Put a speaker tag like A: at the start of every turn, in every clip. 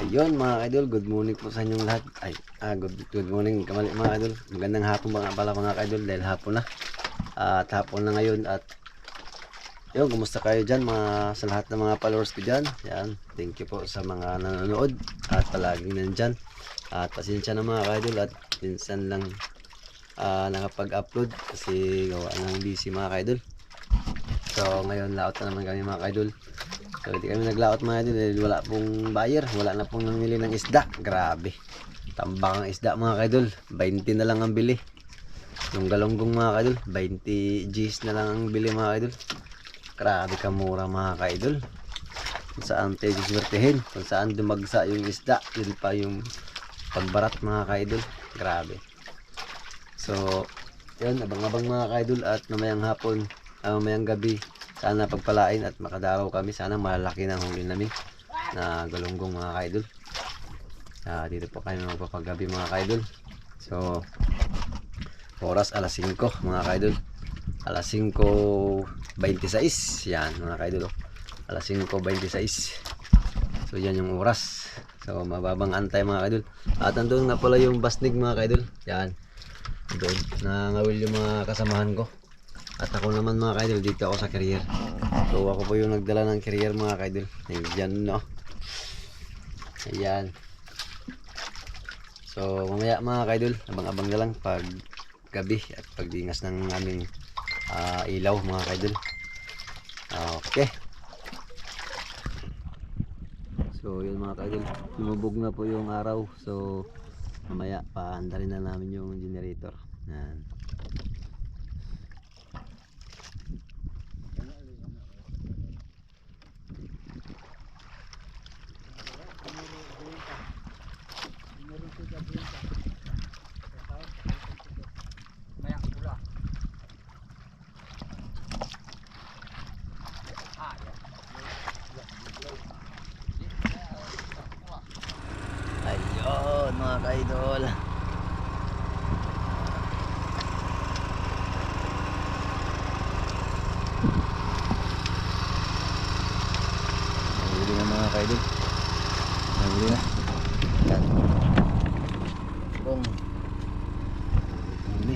A: Ayun mga idol, good morning po sa inyong lahat. Good morning kamali mga idol. Magandang hapon mga pala mga idol dahil hapon na. At hapon na ngayon at yun, kumusta kayo dyan mga sa lahat ng mga followers ko dyan. Yan, thank you po sa mga nanonood at palaging nandyan. At pasensya na mga idol at minsan lang nakapag-upload kasi gawa ng busy mga idol. So ngayon laot na naman kami mga idol. So hindi kami naglaot mga idol dahil wala pong buyer, wala na pong namili ng isda. Grabe, tambak ang isda mga idol, 20 na lang ang bili. Yung galonggong mga idol, 20 G's na lang ang bili mga idol. Grabe kamura mga idol. Kung saan tayo swertehin, kung saan dumagsa yung isda, yun pa yung pagbarat mga idol. Grabe. So yun, abang-abang mga idol at mamayang hapon, mamayang gabi, sana pagpalain at makadaraw kami. Sana malaki na huli namin na galunggong mga kaidol. Dito po kami magpapagabi mga kaidol. So oras alas 5 mga kaidol. Alas 5:26 yan mga kaidol. Alas 5:26. So yan yung oras. So mababang antay mga kaidol. At andun nga pala yung basnig mga kaidol. Yan. Doon nangawil yung mga kasamahan ko. At ako naman mga kaidol, dito ako sa carrier. So ako po yung nagdala ng carrier mga kaidol. Ayan no. Ayan. So mamaya mga kaidol, abang-abang na lang pag gabi at pagdingas ng aming ilaw mga kaidol. Okay. So yun mga kaidol, lumubog na po yung araw. So mamaya paandarin na namin yung generator. Ayan. Ayun mga kaidol. Nahuli na mga kaidol. Nahuli na. Yan. Bong. Huli.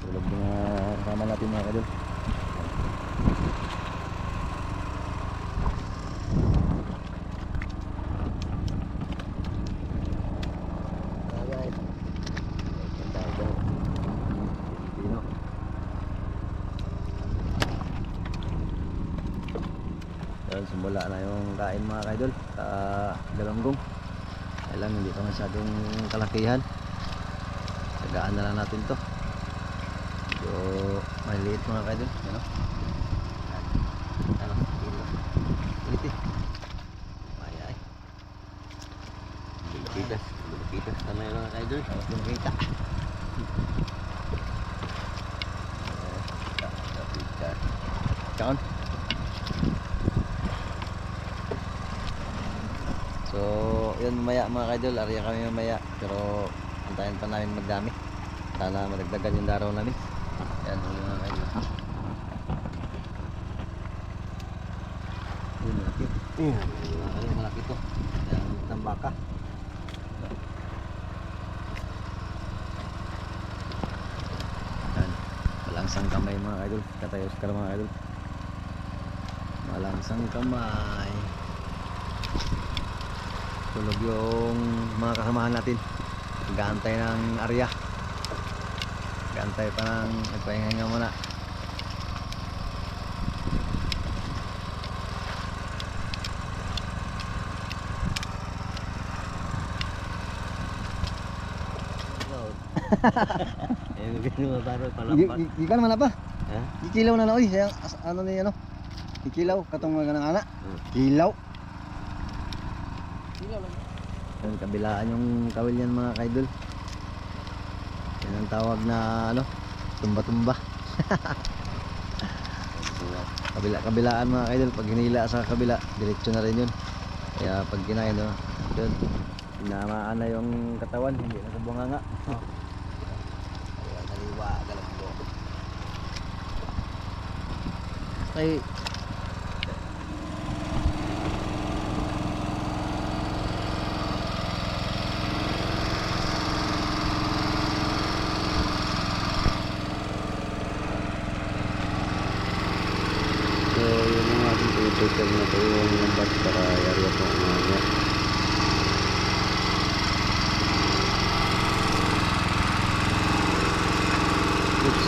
A: Tulog mga kasama natin mga kaidol. Simula na yung kain mga kaidol sa galunggong. Kailan hindi pa masyadong kalakihan, tagaan na lang natin to. So maliit mga kaidol, ano ulit eh. Ay lumikitas na may mga kaidol, lumikita. Kaon. So yun mamaya mga kaidol, area kami mamaya. Pero antayin pa namin magdami. Sana madagdagan yung daraw namin. Yan huli mga kaidol. Yun malaki. Malaki to. Yan tambaka. Yan. Malangsang kamay mga kaidol. Katayos ka mga kaidol. Malangsang kamay. Tulog yung mga kasamahan natin. Nag-aantay ng area. Nag-aantay pa ng nagpahinga muna. Gikan man apa? Ikilaw na na oy, ano ni ano? Ikilaw katong mga anak. Kilaw. Yan, kabilaan yung kawil yan mga kaidol. Yan ang tawag na ano, tumba-tumba. Kabilaan mga kaidol, pag hinila sa kabila diretso na rin yun. Kaya pag kinain yun, tinamaan na yung katawan, hindi na sa bunganga. Ay, so yun mga pinipicture na po yung lambat para area po ang mga niya. Oops.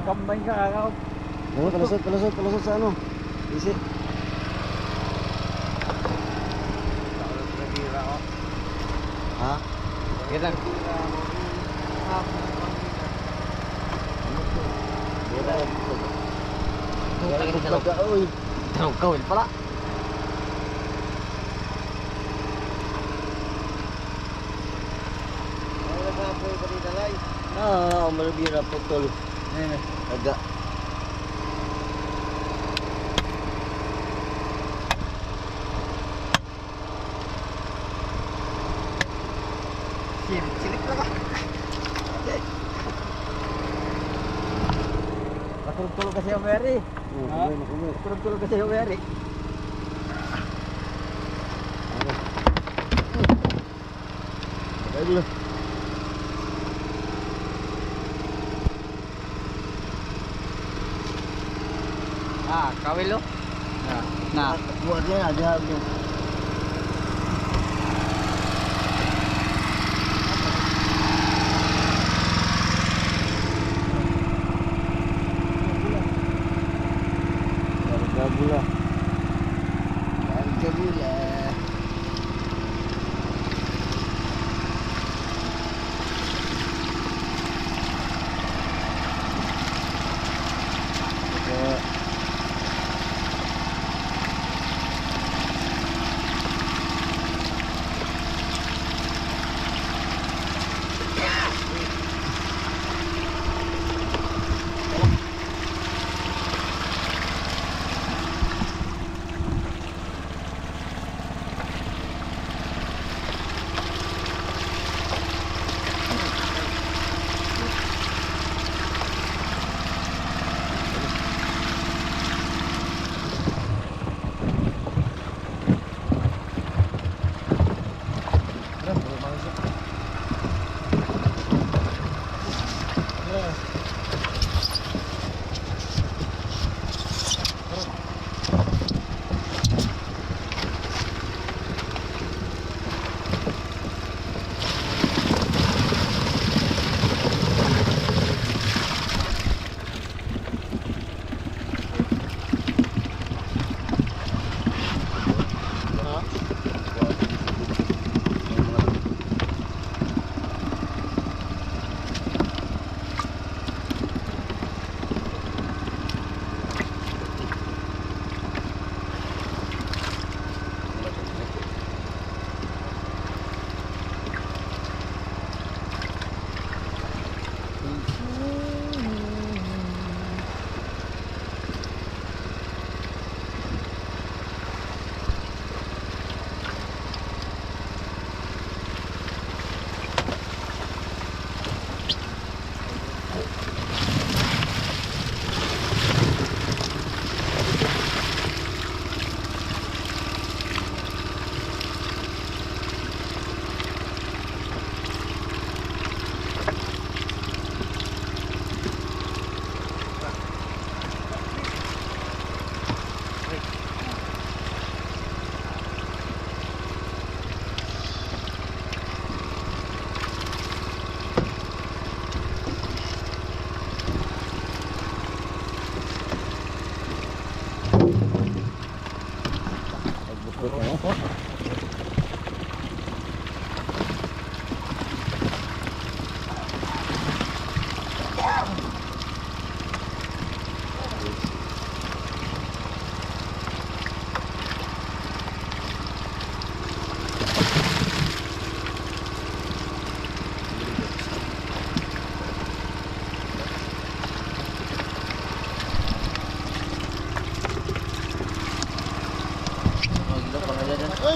B: Kambay ka kakaw.
A: Oo, palusot sa ano. Easy. Ha?
B: Kita.
A: Uy.
B: Tanong kawin pala.
A: Malabira putol. Agak.
B: Silik na ka. Matulog-tulog kasi yung Mary. Matulog-tulog kasi yung Mary.
A: Aduh.
B: Kawil lo. Nah.
A: Buatnya ada. Gula.
B: Bula.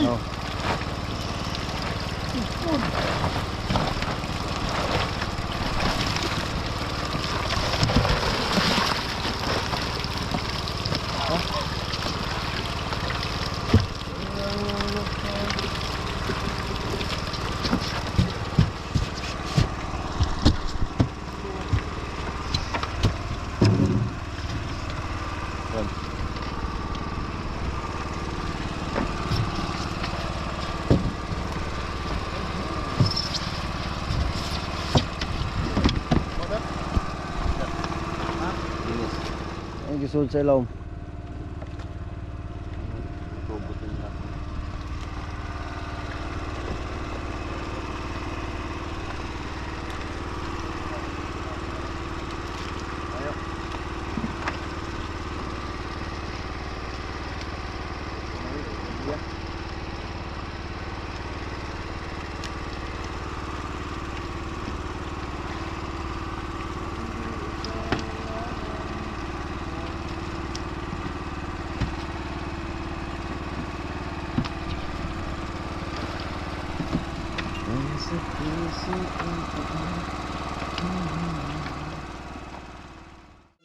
A: No. Ang gisulod sa ilaw.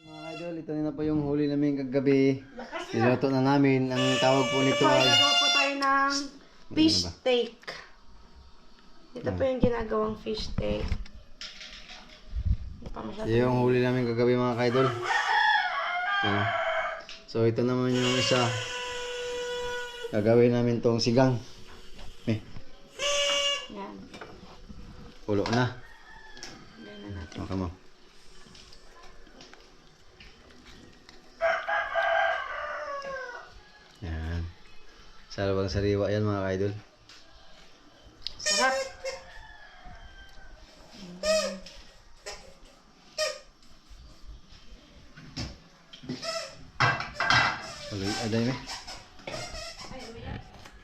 A: Mga idol, ito na po yung huli namin kagabi. Niluto na namin. Ang tawag po nito ay...
C: Gagawa po tayo ng fish
A: Ano ba?
C: steak. Ito po yung ginagawang fish steak. Hindi pa masyado.
A: Ito yung huli namin kagabi mga kaidol. Ano? So ito naman yung isa. Gagawin namin tong sigang.
C: Yan.
A: Pulo na.
C: Yan na natin.
A: Okay mo. Yan. Salawang sariwa yan mga ka-idol.
C: Sarap.
A: Uloy, aday me.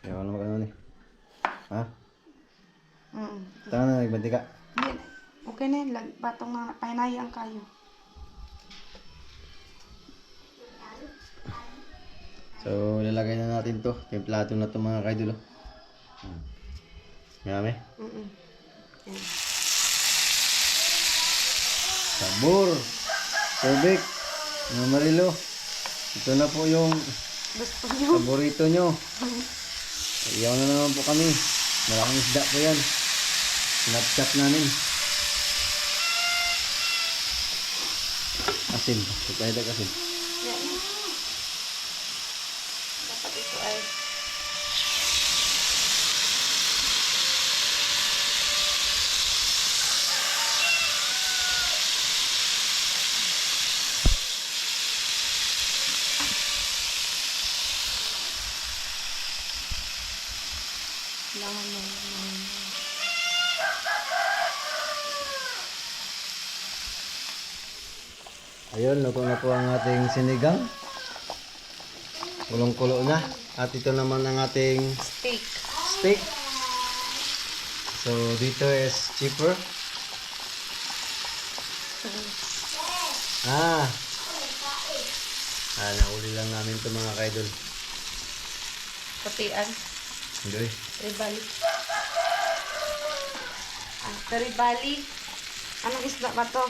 A: Kaya wala mo ano ni. Ha? Tanga na, nagbanti ka.
C: Hindi. Okay na yun. Batong nga. Pahinayang kayo.
A: So, lalagay na natin to. Yung plato na to mga ka-idol. Marami.
C: Yan.
A: Sabor. Tubig. Mga Marilo. Ito na po yung
C: Gusto nyo.
A: paborito nyo. Iyaw na naman po kami. Malaking isda po yan. Sinapchat namin. Asin. Ito asin.
C: Yan. Dapat ito ay kailangan mo
A: Ayun, luto na po ang ating sinigang. Kulong-kulo na. At ito naman ang ating
C: steak.
A: steak. So, dito is cheaper. Nauli lang namin ito mga kaidol.
C: Patian.
A: Hindi.
C: Ribali. Ribali. Anong isda ba to?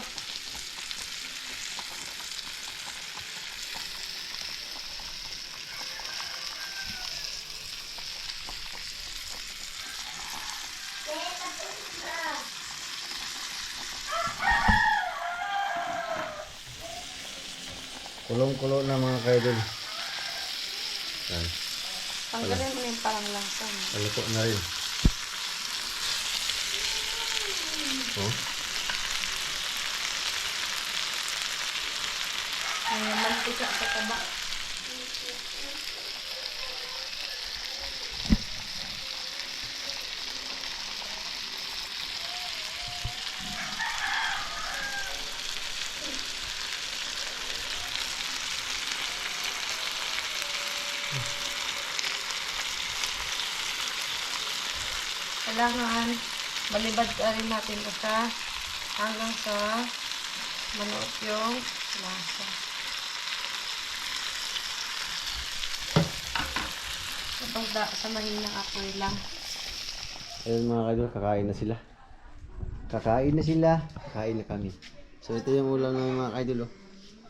A: Kulong-kulo na mga kaidol. Yan.
C: Tanggalin mo na yung parang lasa.
A: Naluto na rin. Oh.
C: Ay, mantika sa taba. Kailangan balibad ka rin natin basta hanggang sa manuot yung lasa. Sa mahinang apoy lang.
A: Ayun mga kaidol, kakain na sila. Kakain na sila. Kakain na kami. So ito yung ulam ng mga kaidol. Oh.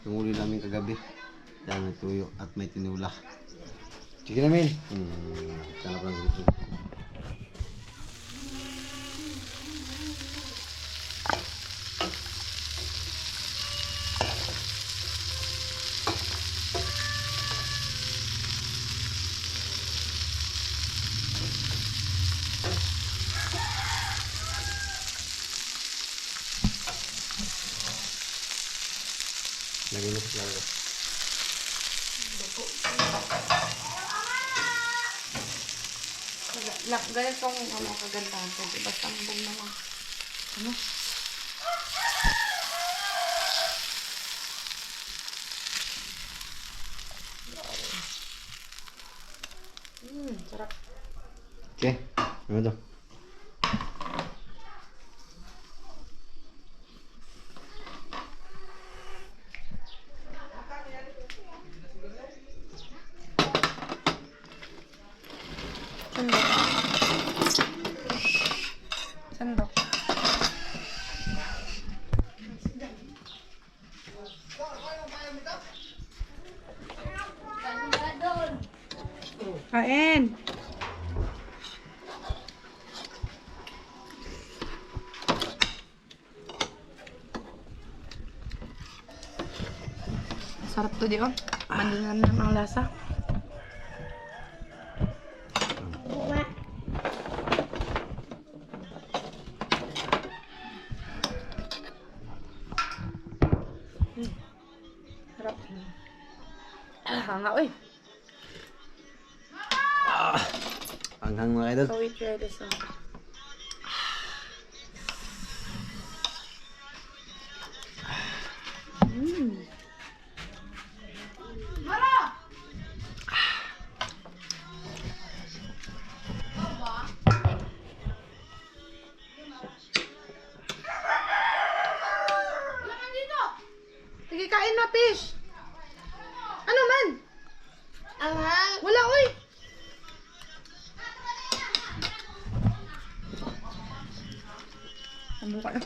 A: Yung uli namin kagabi. Yan, may tuyo at may tinula. Sige namin. Tanap lang dito. Lagyan mo sa plato.
C: Ganitong kagandahan ko. Basta ambong na lang. Ano? Sarap.
A: Okay. Ano to?
C: Sandok. Kain. Sarap to di oh. Mandinan na ang lasa. Sarap. Hanga, uy.
A: Anghang mga idol.
C: So we try this one. Sige, kain na, fish. Ano man? Anghang. Wala, oy. Ano ka na?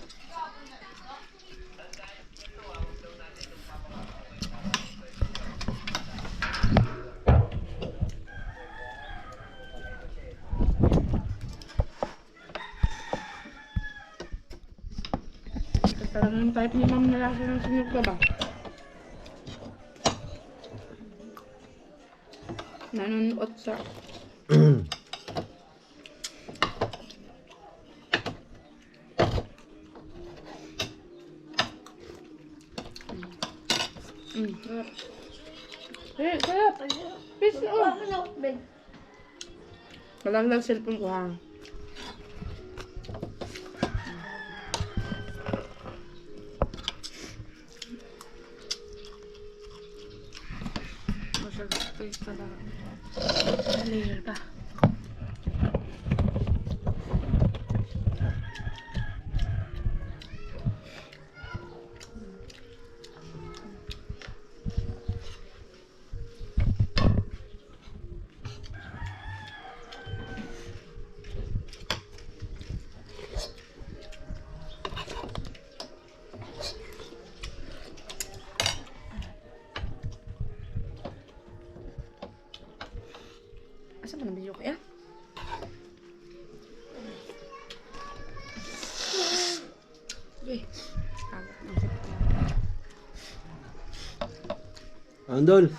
C: Talagang type ni ma'am na lasa ng sunog ka ba? Nanonood sa... Sarap. Eh, sarap. Peace oh. Malaglag cellphone ko ha. Masarap taste talaga. Layer pa. Asa ba nabidyo kaya? Okay. Agak ng cellphone.
A: Andol.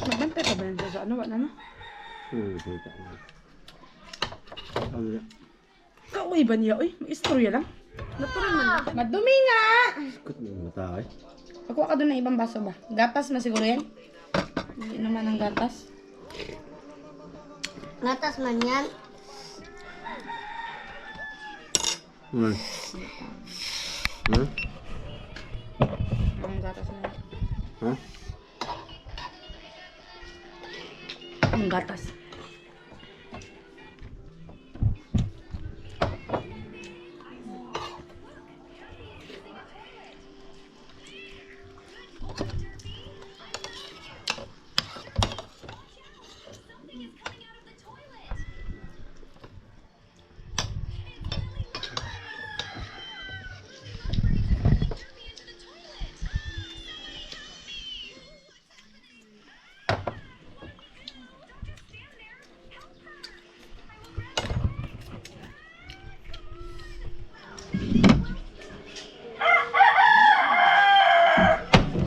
C: Magbantay pa ba yan sa ano? Wala na?
A: Kita mo. Ano?
C: Kauwi ba niya? Uy, may istorya lang. Natural man lang. Madumi nga!
A: Ikot mo yung mata eh.
C: Pakuha ka doon ng ibang baso ba? Gatas na siguro yan? Hindi naman ang gatas.
D: Gatas man yan.
A: Hmm. Hmm?
C: Ang gatas na yan.
A: Ha?
C: Ang gatas.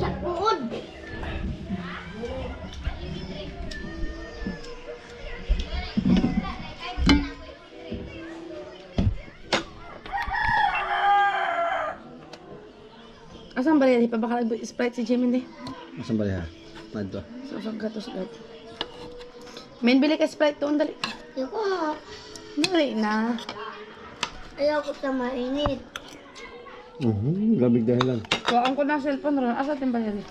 D: Sa puod.
C: Asan ba yan? Ipabakal Sprite si Jimin di?
A: Masang bali ha? Madto.
C: So, gatos gat. Main bili ka Sprite doon, dali.
D: Ayoko mo.
C: Dali na.
D: Ayoko sa mainit.
A: Gabig dahilan.
C: Kuhaan ko na cellphone ron. Asa tin ba yan?